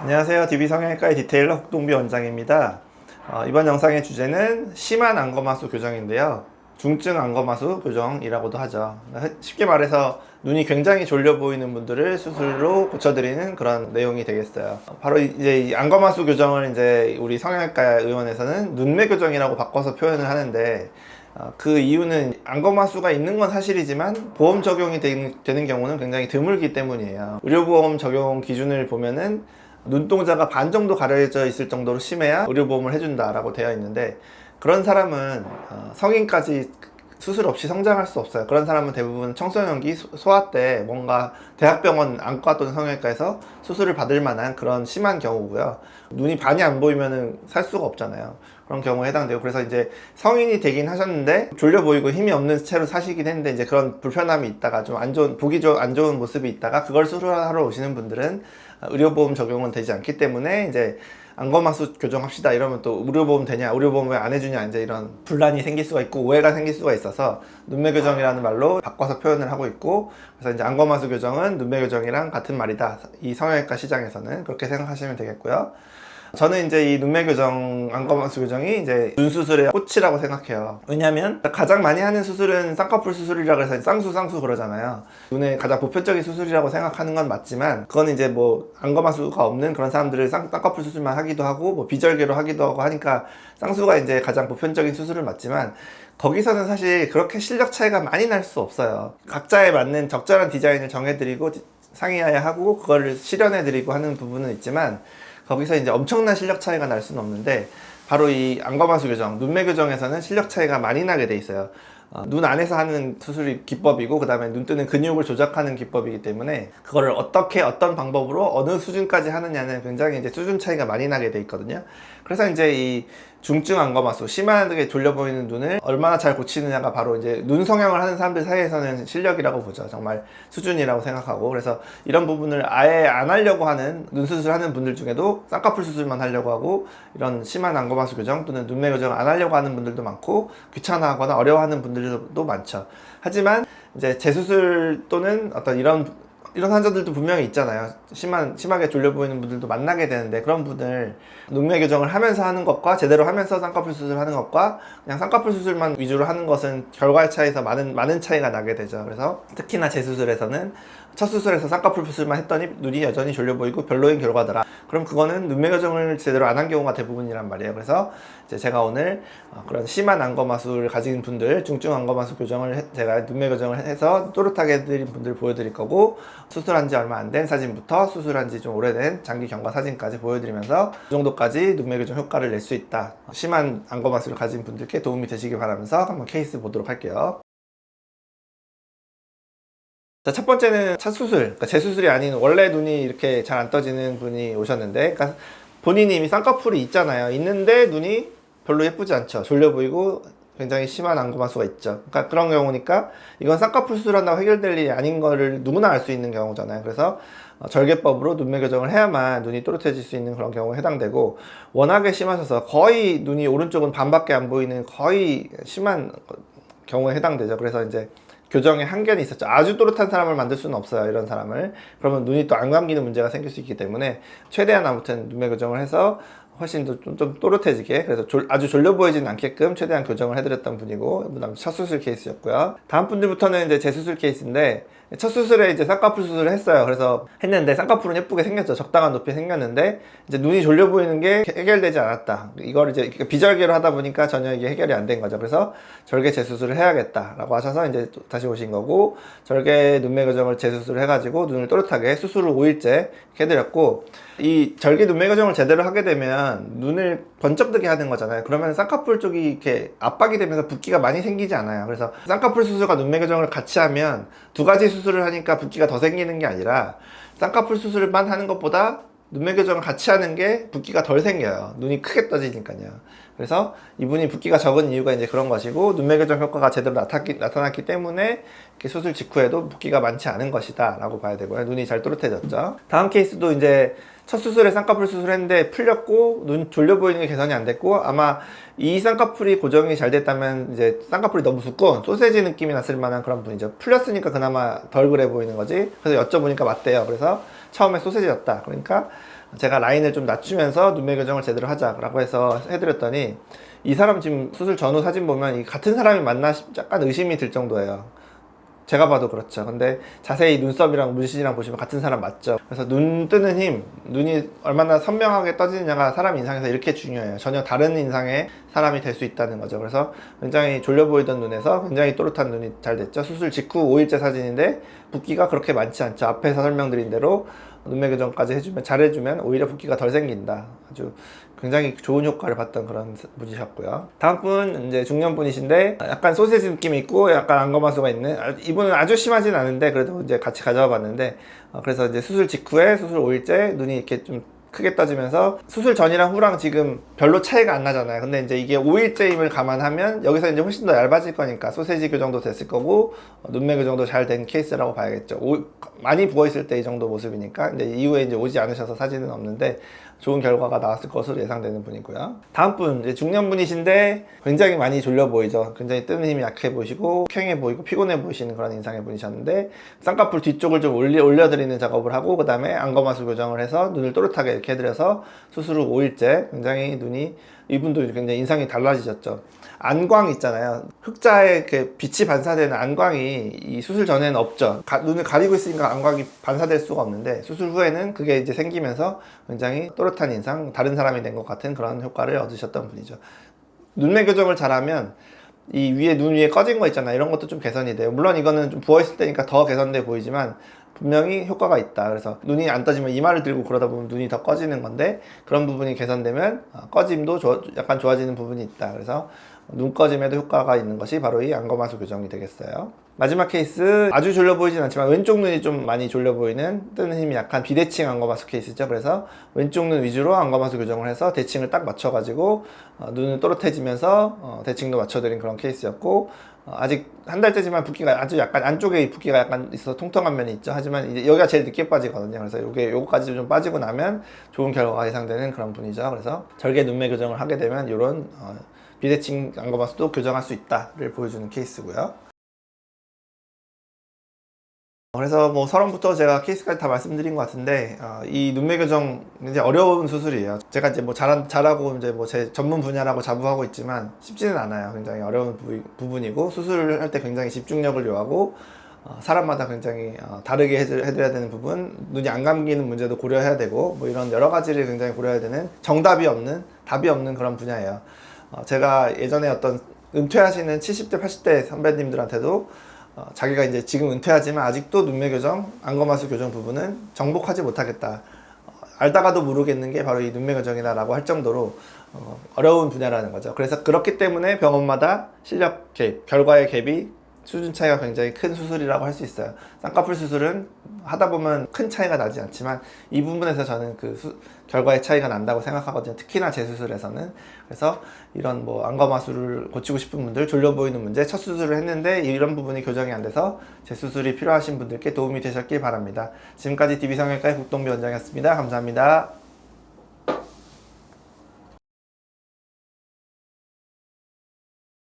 안녕하세요. DB성형외과의 디테일러 혹동비 원장입니다. 이번 영상의 주제는 심한 안검하수 교정인데요. 중증 안검하수 교정이라고도 하죠. 쉽게 말해서 눈이 굉장히 졸려 보이는 분들을 수술로 고쳐드리는 그런 내용이 되겠어요. 바로 이제 이 안검하수 교정을 이제 우리 성형외과 의원에서는 눈매 교정이라고 바꿔서 표현을 하는데, 그 이유는 안검하수가 있는 건 사실이지만 보험 적용이 되는 경우는 굉장히 드물기 때문이에요. 의료보험 적용 기준을 보면은 눈동자가 반 정도 가려져 있을 정도로 심해야 의료보험을 해준다라고 되어 있는데, 그런 사람은 성인까지 수술 없이 성장할 수 없어요. 그런 사람은 대부분 청소년기 소아 때 뭔가 대학병원 안과 또는 성형외과에서 수술을 받을 만한 그런 심한 경우고요. 눈이 반이 안 보이면은 살 수가 없잖아요. 그런 경우에 해당되고, 그래서 이제 성인이 되긴 하셨는데 졸려 보이고 힘이 없는 채로 사시긴 했는데, 이제 그런 불편함이 있다가 좀 안 좋은, 보기 안 좋은 모습이 있다가 그걸 수술하러 오시는 분들은 의료보험 적용은 되지 않기 때문에, 이제 안검하수 교정합시다 이러면 또 의료보험 되냐, 의료보험 왜 안 해주냐, 이제 이런 분란이 생길 수가 있고 오해가 생길 수가 있어서 눈매 교정이라는 말로 바꿔서 표현을 하고 있고, 그래서 이제 안검하수 교정은 눈매 교정이랑 같은 말이다, 이 성형외과 시장에서는 그렇게 생각하시면 되겠고요. 저는 이제 이 눈매 교정, 안검하수 교정이 이제 눈 수술의 꽃이라고 생각해요. 왜냐면 가장 많이 하는 수술은 쌍꺼풀 수술이라고 해서 쌍수 그러잖아요. 눈의 가장 보편적인 수술이라고 생각하는 건 맞지만, 그건 이제 뭐 안검하수가 없는 그런 사람들을 쌍꺼풀 수술만 하기도 하고 뭐 비절개로 하기도 하고 하니까 쌍수가 이제 가장 보편적인 수술은 맞지만, 거기서는 사실 그렇게 실력 차이가 많이 날 수 없어요. 각자에 맞는 적절한 디자인을 정해드리고 상의해야 하고 그거를 실현해드리고 하는 부분은 있지만, 거기서 이제 엄청난 실력 차이가 날 수는 없는데, 바로 이 안검하수 교정, 눈매 교정에서는 실력 차이가 많이 나게 돼 있어요. 눈 안에서 하는 수술이 기법이고, 그 다음에 눈 뜨는 근육을 조작하는 기법이기 때문에 그거를 어떻게 어떤 방법으로 어느 수준까지 하느냐는 굉장히 이제 수준 차이가 많이 나게 돼 있거든요. 그래서 이제 이 중증 안검하수, 심하게 졸려 보이는 눈을 얼마나 잘 고치느냐가 바로 이제 눈 성형을 하는 사람들 사이에서는 실력이라고 보죠. 정말 수준이라고 생각하고, 그래서 이런 부분을 아예 안 하려고 하는, 눈 수술하는 분들 중에도 쌍꺼풀 수술만 하려고 하고 이런 심한 안검하수 교정 또는 눈매 교정을 안 하려고 하는 분들도 많고, 귀찮아하거나 어려워하는 분들도 많죠. 하지만 이제 재수술 또는 어떤 이런 환자들도 분명히 있잖아요. 심하게 졸려 보이는 분들도 만나게 되는데, 그런 분들 눈매 교정을 하면서 하는 것과 제대로 하면서 쌍꺼풀 수술을 하는 것과 그냥 쌍꺼풀 수술만 위주로 하는 것은 결과의 차이에서 많은 차이가 나게 되죠. 그래서 특히나 재수술에서는 첫 수술에서 쌍꺼풀 수술만 했더니 눈이 여전히 졸려 보이고 별로인 결과더라. 그럼 그거는 눈매 교정을 제대로 안 한 경우가 대부분이란 말이에요. 그래서 이제 제가 오늘 그런 심한 안검하수를 가진 분들, 중증 안검하수 교정을 제가 눈매 교정을 해서 또렷하게 해드린 분들 보여드릴 거고, 수술한 지 얼마 안 된 사진부터 수술한 지 좀 오래된 장기 경과 사진까지 보여드리면서 그 정도까지 눈매 교정 효과를 낼 수 있다, 심한 안검하수를 가진 분들께 도움이 되시길 바라면서 한번 케이스 보도록 할게요. 자, 첫 번째는 첫 수술, 그러니까 재수술이 아닌 원래 눈이 이렇게 잘 안 떠지는 분이 오셨는데, 그러니까 본인이 이미 쌍꺼풀이 있잖아요. 있는데 눈이 별로 예쁘지 않죠. 졸려 보이고 굉장히 심한 안검하수가 있죠. 그러니까 그런 경우니까 이건 쌍꺼풀 수술한다고 해결될 일이 아닌 거를 누구나 알 수 있는 경우잖아요. 그래서 절개법으로 눈매 교정을 해야만 눈이 또렷해질 수 있는 그런 경우에 해당되고, 워낙에 심하셔서 거의 눈이 오른쪽은 반밖에 안 보이는 거의 심한 경우에 해당되죠. 그래서 이제 교정에 한계는 있었죠. 아주 또렷한 사람을 만들 수는 없어요, 이런 사람을. 그러면 눈이 또 안 감기는 문제가 생길 수 있기 때문에 최대한 아무튼 눈매 교정을 해서 훨씬 더 좀 또렷해지게, 그래서 아주 졸려 보이진 않게끔 최대한 교정을 해드렸던 분이고, 그 다음 첫 수술 케이스였고요. 다음 분들부터는 이제 재수술 케이스인데, 첫 수술에 이제 쌍꺼풀 수술을 했어요. 그래서 했는데 쌍꺼풀은 예쁘게 생겼죠. 적당한 높이에 생겼는데 이제 눈이 졸려 보이는 게 해결되지 않았다. 이걸 이제 비절개로 하다 보니까 전혀 이게 해결이 안 된 거죠. 그래서 절개 재수술을 해야겠다라고 하셔서 이제 다시 오신 거고, 절개 눈매 교정을 재수술을 해가지고 눈을 또렷하게 수술 후 5일째 해드렸고, 이 절개 눈매 교정을 제대로 하게 되면 눈을 번쩍 뜨게 하는 거잖아요. 그러면 쌍꺼풀 쪽이 이렇게 압박이 되면서 붓기가 많이 생기지 않아요. 그래서 쌍꺼풀 수술과 눈매 교정을 같이 하면 두 가지 수술을 하니까 붓기가 더 생기는 게 아니라, 쌍꺼풀 수술만 하는 것보다 눈매 교정을 같이 하는 게 붓기가 덜 생겨요. 눈이 크게 떠지니까요. 그래서 이분이 붓기가 적은 이유가 이제 그런 것이고, 눈매 교정 효과가 제대로 나타났기 때문에 이렇게 수술 직후에도 붓기가 많지 않은 것이다 라고 봐야 되고요. 눈이 잘 또렷해졌죠. 다음 케이스도 이제 첫 수술에 쌍꺼풀 수술했는데 풀렸고 눈 졸려 보이는 게 개선이 안 됐고, 아마 이 쌍꺼풀이 고정이 잘 됐다면 이제 쌍꺼풀이 너무 두꺼운 소세지 느낌이 났을 만한 그런 분이죠. 풀렸으니까 그나마 덜 그래 보이는 거지. 그래서 여쭤보니까 맞대요. 그래서 처음에 소세지였다. 그러니까 제가 라인을 좀 낮추면서 눈매 교정을 제대로 하자라고 해서 해드렸더니 이 사람 지금 수술 전후 사진 보면 같은 사람이 맞나 약간 의심이 들 정도예요. 제가 봐도 그렇죠. 근데 자세히 눈썹이랑 문신이랑 보시면 같은 사람 맞죠. 그래서 눈 뜨는 힘, 눈이 얼마나 선명하게 떠지느냐가 사람 인상에서 이렇게 중요해요. 전혀 다른 인상의 사람이 될 수 있다는 거죠. 그래서 굉장히 졸려 보이던 눈에서 굉장히 또렷한 눈이 잘 됐죠. 수술 직후 5일째 사진인데 붓기가 그렇게 많지 않죠. 앞에서 설명드린 대로 눈매 교정까지 해주면, 잘해주면 오히려 붓기가 덜 생긴다. 아주 굉장히 좋은 효과를 봤던 그런 분이셨고요. 다음 분 이제 중년 분이신데 약간 소세지 느낌이 있고 약간 안검하수가 있는, 이분은 아주 심하진 않은데 그래도 이제 같이 가져와 봤는데, 그래서 이제 수술 직후에 수술 5일째 눈이 이렇게 좀 크게 떠지면서 수술 전이랑 후랑 지금 별로 차이가 안 나잖아요. 근데 이제 이게 5일째임을 감안하면 여기서 이제 훨씬 더 얇아질 거니까 소세지 교정도 됐을 거고 눈매 교정도 잘 된 케이스라고 봐야겠죠. 많이 부어있을 때 이 정도 모습이니까. 근데 이후에 이제 오지 않으셔서 사진은 없는데 좋은 결과가 나왔을 것으로 예상되는 분이고요. 다음 분, 이제 중년분이신데 굉장히 많이 졸려 보이죠. 굉장히 뜨는 힘이 약해 보이시고 퀭해 보이고 피곤해 보이시는 그런 인상의 분이셨는데, 쌍꺼풀 뒤쪽을 좀 올려드리는 작업을 하고 그 다음에 안검하수 교정을 해서 눈을 또렷하게 이렇게 해드려서 수술 후 5일째 굉장히 눈이, 이분도 굉장히 인상이 달라지셨죠. 안광 있잖아요. 흑자에 이렇게 빛이 반사되는 안광이 이 수술 전에는 없죠. 눈을 가리고 있으니까 안광이 반사될 수가 없는데 수술 후에는 그게 이제 생기면서 굉장히 또렷한 인상, 다른 사람이 된 것 같은 그런 효과를 얻으셨던 분이죠. 눈매 교정을 잘하면 이 위에, 눈 위에 꺼진 거 있잖아요. 이런 것도 좀 개선이 돼요. 물론 이거는 좀 부어있을 때니까 더 개선돼 보이지만 분명히 효과가 있다. 그래서 눈이 안 떠지면 이마를 들고 그러다 보면 눈이 더 꺼지는 건데, 그런 부분이 개선되면 꺼짐도 약간 좋아지는 부분이 있다. 그래서 눈 꺼짐에도 효과가 있는 것이 바로 이 안검하수 교정이 되겠어요. 마지막 케이스, 아주 졸려 보이진 않지만 왼쪽 눈이 좀 많이 졸려 보이는, 뜨는 힘이 약한 비대칭 안검하수 케이스죠. 그래서 왼쪽 눈 위주로 안검하수 교정을 해서 대칭을 딱 맞춰가지고 눈을 또렷해지면서 대칭도 맞춰드린 그런 케이스였고, 아직 한 달째지만 붓기가 아주 약간, 안쪽에 붓기가 약간 있어서 통통한 면이 있죠. 하지만 이제 여기가 제일 늦게 빠지거든요. 그래서 요거까지 좀 빠지고 나면 좋은 결과가 예상되는 그런 분이죠. 그래서 절개 눈매 교정을 하게 되면 이런 비대칭 안검하수도 교정할 수 있다를 보여주는 케이스고요. 그래서 뭐 서론부터 제가 케이스까지 다 말씀드린 것 같은데, 이 눈매 교정 이제 어려운 수술이에요. 제가 이제 뭐 잘하고 이제 뭐 제 전문 분야라고 자부하고 있지만 쉽지는 않아요. 굉장히 어려운 부분이고 수술을 할 때 굉장히 집중력을 요하고 사람마다 굉장히 다르게 해드려야 되는 부분, 눈이 안 감기는 문제도 고려해야 되고 뭐 이런 여러 가지를 굉장히 고려해야 되는, 정답이 없는, 답이 없는 그런 분야예요. 제가 예전에 어떤 은퇴하시는 70대 80대 선배님들한테도 자기가 이제 지금 은퇴하지만 아직도 눈매 교정, 안검하수 교정 부분은 정복하지 못하겠다, 알다가도 모르겠는 게 바로 이 눈매 교정이다 라고 할 정도로 어려운 분야라는 거죠. 그래서 그렇기 때문에 병원마다 실력 갭, 결과의 갭이, 수준 차이가 굉장히 큰 수술이라고 할 수 있어요. 쌍꺼풀 수술은 하다 보면 큰 차이가 나지 않지만 이 부분에서 저는 결과의 차이가 난다고 생각하거든요. 특히나 재수술에서는. 그래서 이런 뭐 안검하수를 고치고 싶은 분들, 졸려 보이는 문제, 첫 수술을 했는데 이런 부분이 교정이 안 돼서 재수술이 필요하신 분들께 도움이 되셨길 바랍니다. 지금까지 DB성형외과의 국동비 원장이었습니다. 감사합니다.